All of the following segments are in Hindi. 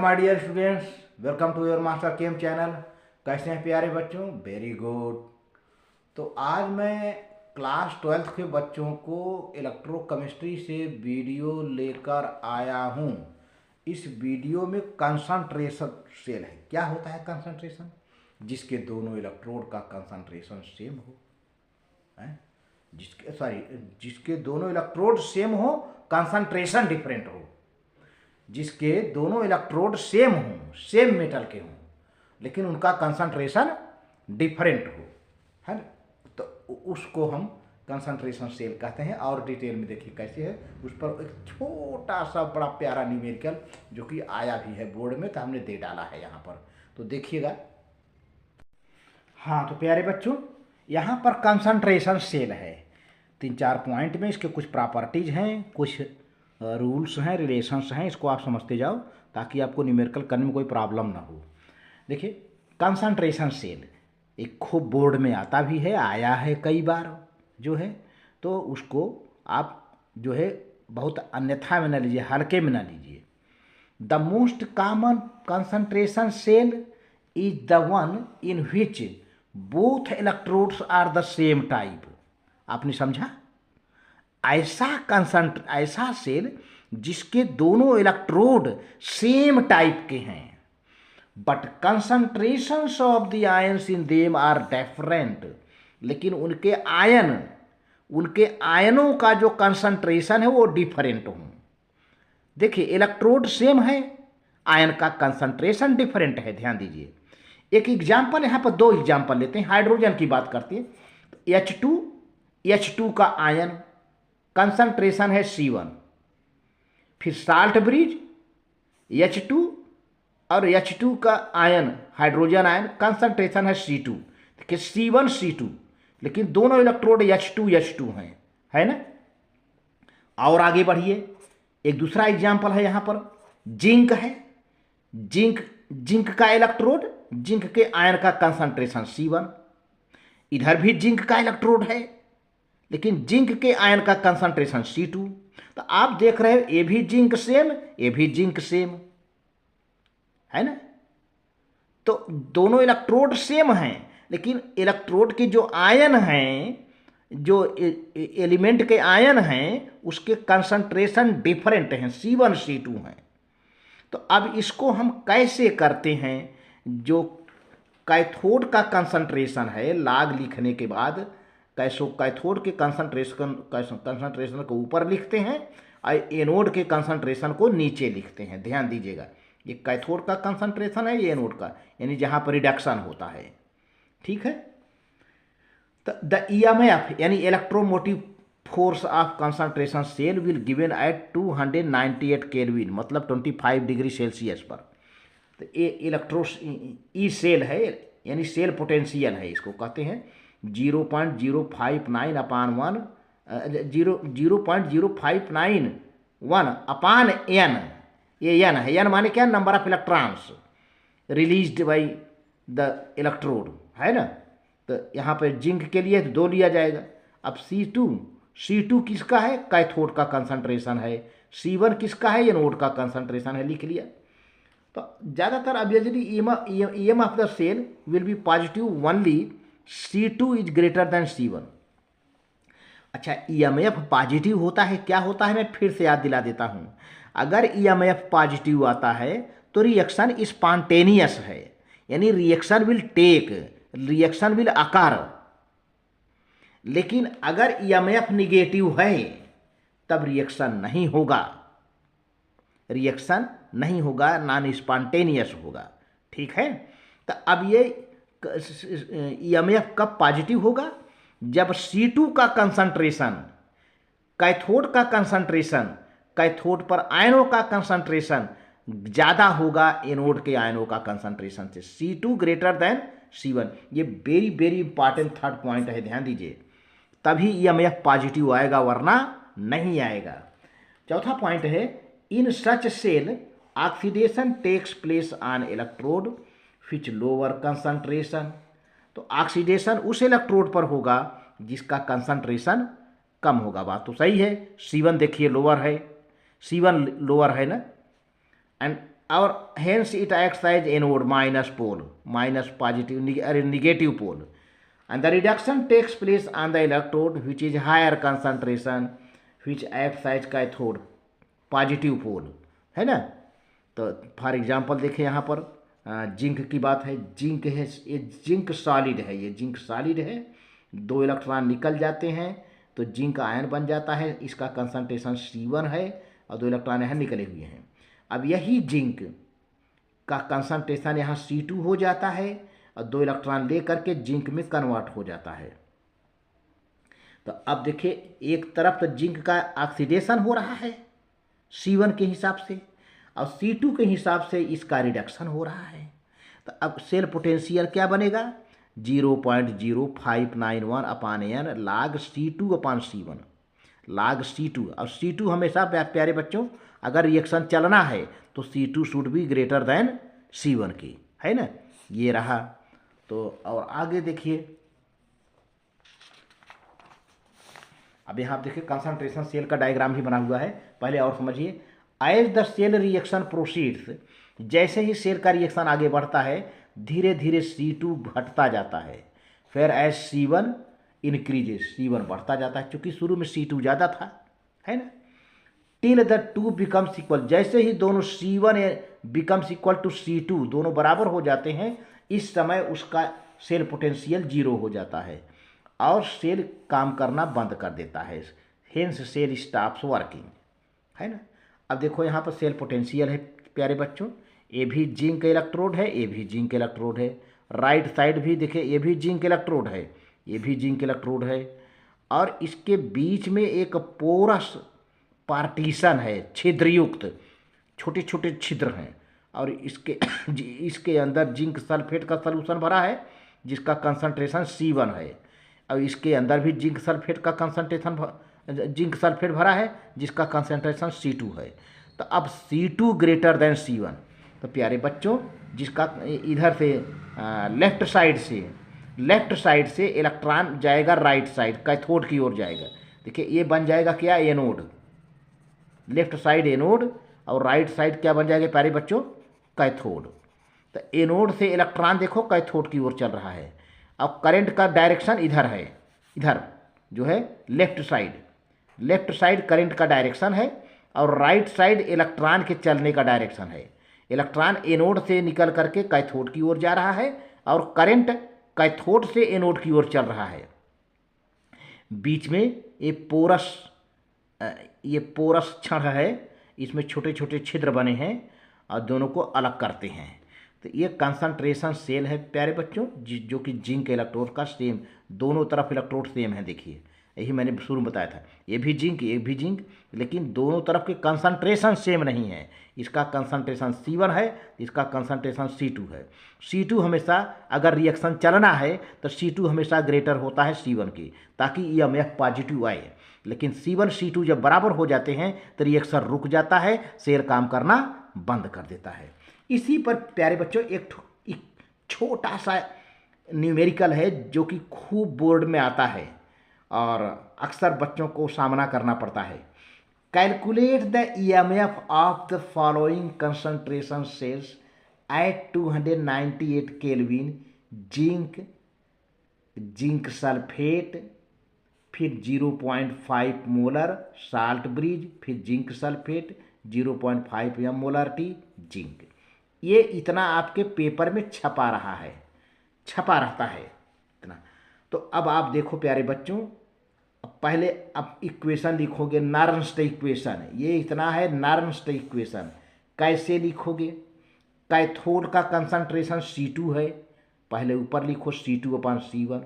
My dear students, welcome to your master chem channel. कैसे हैं प्यारे बच्चों? Very good. तो आज मैं क्लास 12th के बच्चों को इलेक्ट्रोकेमिस्ट्री से वीडियो लेकर आया हूं। इस वीडियो में कंसंट्रेशन सेल है। क्या होता है कंसंट्रेशन? जिसके दोनों इलेक्ट्रोड का कंसंट्रेशन सेम हो, है? जिसके दोनों इलेक्ट्रोड सेम हो, कंसंट्रेशन डिफरेंट हो। जिसके दोनों इलेक्ट्रोड सेम हों, सेम मेटल के हों, लेकिन उनका कंसंट्रेशन डिफरेंट हो, है ना? तो उसको हम कंसंट्रेशन सेल कहते हैं। और डिटेल में देखिए कैसे है। उस पर एक छोटा सा बड़ा प्यारा न्यूमेरिकल जो कि आया भी है बोर्ड में, तो हमने दे डाला है यहाँ पर, तो देखिएगा। हाँ, तो प्यारे बच्चों, यहाँ पर कंसंट्रेशन सेल है। 3-4 पॉइंट में इसके कुछ प्रॉपर्टीज हैं, कुछ रूल्स हैं, रिलेशंस हैं। इसको आप समझते जाओ ताकि आपको न्यूमेरिकल करने में कोई प्रॉब्लम ना हो। देखिए, कंसंट्रेशन सेल एक खूब बोर्ड में आता भी है, आया है कई बार जो है, तो उसको आप जो है बहुत अन्यथा में न लीजिए, हल्के में न लीजिए। The most common concentration cell is the one in which both electrodes are the same type. आपने समझा? ऐसा सेल जिसके दोनों इलेक्ट्रोड सेम टाइप के हैं, but concentrations of the ions in them are different. लेकिन उनके आयनों का जो कंसंट्रेशन है वो डिफरेंट हो। देखिए, इलेक्ट्रोड सेम है, आयन का कंसंट्रेशन डिफरेंट है। ध्यान दीजिए, एक एग्जाम्पल, यहाँ पर 2 एग्जाम्पल लेते हैं। हाइड्रोजन की बात करते हैं। H2 का आयन कंसंट्रेशन है C1। फिर साल्ट ब्रिज H2 और H2 का आयन, हाइड्रोजन आयन, कंसंट्रेशन है C2। देखिए, C1 C2, लेकिन दोनों इलेक्ट्रोड H2 हैं, है ना? और आगे बढ़िए, एक दूसरा एग्जाम्पल है यहाँ पर। जिंक है। जिंक का इलेक्ट्रोड, जिंक के आयन का कंसंट्रेशन C1। इधर भी जिंक का इलेक्ट्रोड है, लेकिन जिंक के आयन का कंसंट्रेशन C2। तो आप देख रहे हो, ये भी जिंक सेम, ये भी जिंक सेम, है ना? तो दोनों इलेक्ट्रोड सेम हैं, लेकिन इलेक्ट्रोड के जो आयन हैं, जो एलिमेंट के आयन हैं, उसके कंसंट्रेशन डिफरेंट हैं, C1 C2 हैं। तो अब इसको हम कैसे करते हैं? जो कैथोड का कंसंट्रेशन है, लॉग लिखने के बाद कैथोड के कंसंट्रेशन को ऊपर लिखते हैं और एनोड के कंसंट्रेशन को नीचे लिखते हैं। ध्यान दीजिएगा, ये कैथोड का कंसंट्रेशन है, ये एनोड का, यानी जहाँ पर रिडक्शन होता है। ठीक है? तो द EMF यानी electromotive force of concentration cell will given at 298 kelvin, मतलब 25 डिग्री सेल्सियस पर। तो ये ई सेल है, यानी सेल पोटेंशियल है, इसको कहते हैं 0.059 अपान 1 0.0591 अपान n। ये n है। n माने क्या? Number of electrons released by the electrode, है ना? तो यहाँ पर जिंक के लिए 2 लिया जाएगा। अब C2 किसका है? कैथोड का कंसंट्रेशन है। C1 किसका है? एनोड का कंसंट्रेशन है। लिख लिया। तो ज़्यादातर अब यदि EM of the cell will be positive only C2 is greater than C1। अच्छा, EMF पॉजिटिव होता है, क्या होता है? मैं फिर से याद दिला देता हूँ। अगर EMF पॉजिटिव आता है तो रिएक्शन स्पॉन्टेनियस है, यानी रिएक्शन विल अकार। लेकिन अगर EMF निगेटिव है तब रिएक्शन नहीं होगा, नॉन स्पॉन्टेनियस होगा। ठीक है? तो अब ये EMF कब पॉजिटिव होगा? जब C2 का कंसंट्रेशन, कैथोड पर आयनों का कंसंट्रेशन ज़्यादा होगा एनोड के आयनों का कंसंट्रेशन से। C2 greater than C1। ये very very important 3rd point है, ध्यान दीजिए। तभी EMF पॉजिटिव आएगा, वरना नहीं आएगा। 4था पॉइंट है, in such cell oxidation takes place on electrode which lower concentration. तो ऑक्सीडेशन उस इलेक्ट्रोड पर होगा जिसका कंसंट्रेशन कम होगा। बात तो सही है। C1 देखिए लोअर है, C1 लोअर है ना, एंड और hence it acts as anode minus pole, minus positive negative pole, and the reduction takes place on the electrode which is higher concentration, which acts as cathode positive pole, है ना। तो फॉर एग्जांपल देखें यहाँ पर जिंक की बात है, जिंक है, ये जिंक सॉलिड है, ये जिंक सॉलिड है, 2 इलेक्ट्रॉन निकल जाते हैं तो जिंक आयन बन जाता है, इसका कंसंट्रेशन C1 है और 2 इलेक्ट्रॉन यहाँ निकले हुए हैं। अब यही जिंक का कंसंट्रेशन यहाँ C2 हो जाता है और 2 इलेक्ट्रॉन ले करके जिंक में कन्वर्ट हो जाता है। तो अब देखिए एक तरफ तो जिंक का ऑक्सीडेशन हो रहा है C1 के हिसाब से और C2 के हिसाब से इसका रिडक्शन हो रहा है। तो अब सेल पोटेंशियल क्या बनेगा, 0.0591 अपान एन log C2 अपान C1, log C2। और C2 हमेशा प्यारे बच्चों अगर रिएक्शन चलना है तो C2 should be greater than C1 की, है ना। ये रहा। तो और आगे देखिए, अब यहाँ आप देखिए कंसंट्रेशन सेल का डायग्राम भी बना हुआ है, पहले और समझिए। As the cell reaction proceeds, जैसे ही सेल का रिएक्शन आगे बढ़ता है धीरे धीरे C2 घटता जाता है, फिर एज C1 इंक्रीजेस, C1 बढ़ता जाता है क्योंकि शुरू में C2 ज़्यादा था, है ना। टिल द 2 बिकम्स इक्वल, जैसे ही दोनों C1 becomes equal to C2 दोनों बराबर हो जाते हैं, इस समय उसका सेल पोटेंशियल 0 हो जाता है और सेल काम करना बंद कर देता है, हेंस सेल स्टॉप्स वर्किंग, है ना। अब देखो यहाँ पर सेल पोटेंशियल है प्यारे बच्चों, ये भी जिंक इलेक्ट्रोड है, ये भी जिंक इलेक्ट्रोड है, राइट साइड भी देखिए ये भी जिंक इलेक्ट्रोड है, ये भी जिंक इलेक्ट्रोड है, और इसके बीच में एक पोरस पार्टीशन है, छिद्रयुक्त, छोटे छोटे छिद्र हैं, और इसके अंदर जिंक सल्फेट का सलूशन भरा है जिसका कंसंट्रेशन C1 है, और इसके अंदर भी जिंक सल्फेट का कंसंट्रेशन जिंक सल्फेट भरा है जिसका कंसंट्रेशन C2 है। तो अब C2 ग्रेटर देन C1, तो प्यारे बच्चों जिसका इधर से लेफ्ट साइड से इलेक्ट्रॉन जाएगा राइट साइड कैथोड की ओर जाएगा। देखिए ये बन जाएगा क्या, एनोड, लेफ्ट साइड एनोड और राइट साइड क्या बन जाएगा प्यारे बच्चों, कैथोड। तो एनोड से इलेक्ट्रॉन देखो कैथोड की ओर चल रहा है, अब करंट का डायरेक्शन इधर है, इधर जो है लेफ्ट साइड करंट का डायरेक्शन है और राइट साइड इलेक्ट्रॉन के चलने का डायरेक्शन है। इलेक्ट्रॉन एनोड से निकल करके कैथोड की ओर जा रहा है और करंट कैथोड से एनोड की ओर चल रहा है। बीच में ये पोरस क्षण है, इसमें छोटे छोटे छिद्र बने हैं और दोनों को अलग करते हैं। तो ये कंसंट्रेशन सेल है प्यारे बच्चों, जो कि जिंक इलेक्ट्रोड का सेम, दोनों तरफ इलेक्ट्रोड सेम है। देखिए यही मैंने शुरू में बताया था, ये भी जिंक, लेकिन दोनों तरफ के कंसंट्रेशन सेम नहीं है। इसका कंसंट्रेशन C1 है, इसका कंसंट्रेशन C2 है। C2 हमेशा अगर रिएक्शन चलना है तो C2 हमेशा ग्रेटर होता है C1 की, ताकि EMF पॉजिटिव आए। लेकिन C1 C2 जब बराबर हो जाते हैं तो रिएक्शन रुक जाता है, सेल काम करना बंद कर देता है। इसी पर प्यारे बच्चों एक छोटा सा न्यूमेरिकल है जो कि खूब बोर्ड में आता है और अक्सर बच्चों को सामना करना पड़ता है। Calculate the EMF of the following concentration cells at 298 kelvin, zinc sulphate, फिर 0.5 मोलर साल्ट ब्रिज, फिर जिंक सल्फेट 0.5 मोलर जिंक। ये इतना आपके पेपर में छपा रहता है इतना। तो अब आप देखो प्यारे बच्चों, पहले आप इक्वेशन लिखोगे, नर्न्स्ट इक्वेशन, ये इतना है नर्न्स्ट इक्वेशन। कैसे लिखोगे, कैथोड का कंसंट्रेशन C2 है, पहले ऊपर लिखो C2 अपान C1।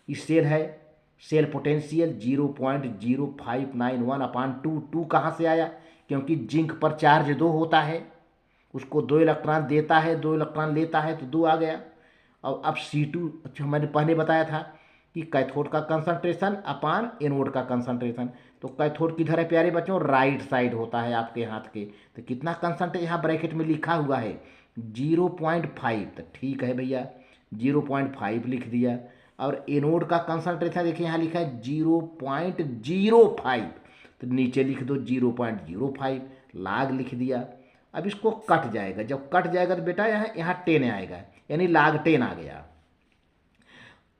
इस सेल है, सेल पोटेंशियल 0.0591 अपान 2 कहाँ से आया, क्योंकि जिंक पर चार्ज 2 होता है, उसको 2 इलेक्ट्रॉन देता है, 2 इलेक्ट्रॉन लेता है तो 2 आ गया। और अब C2 जो मैंने पहले बताया था कि कैथोड का कंसंट्रेशन अपान एनोड का कंसंट्रेशन, तो कैथोड किधर है प्यारे बच्चों, राइट साइड होता है आपके हाथ के। तो कितना कंसंट्रेशन यहाँ ब्रैकेट में लिखा हुआ है 0.5, तो ठीक है भैया 0.5 लिख दिया। और एनोड का कंसंट्रेशन देखिए यहाँ लिखा है 0.05, तो नीचे लिख दो 0.05, लाग लिख दिया। अब इसको कट जाएगा, जब कट जाएगा तो बेटा यहाँ 10 आएगा, यानी log 10 आ गया।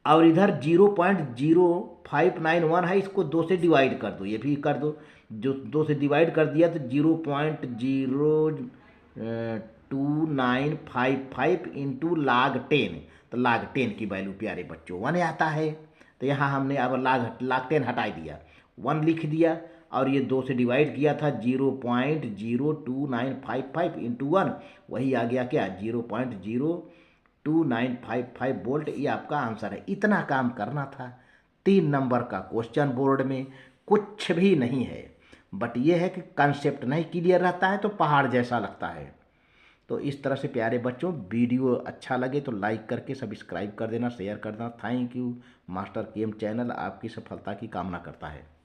और इधर 0.0591 है, इसको 2 से डिवाइड कर दो, ये भी कर दो। जो 2 से डिवाइड कर दिया तो 0.02955 इंटू log 10, तो log 10 की वैल्यू प्यारे बच्चों 1 आता है। तो यहाँ हमने अब log 10 हटा दिया, 1 लिख दिया, और ये 2 से डिवाइड किया था 0.02955 इंटू 1, वही आ गया क्या 0.02955 वोल्ट। ये आपका आंसर है। इतना काम करना था। 3 नंबर का क्वेश्चन बोर्ड में, कुछ भी नहीं है, बट ये है कि कंसेप्ट नहीं क्लियर रहता है तो पहाड़ जैसा लगता है। तो इस तरह से प्यारे बच्चों, वीडियो अच्छा लगे तो लाइक करके सब्सक्राइब कर देना, शेयर कर देना। Thank you. Master chem channel आपकी सफलता की कामना करता है।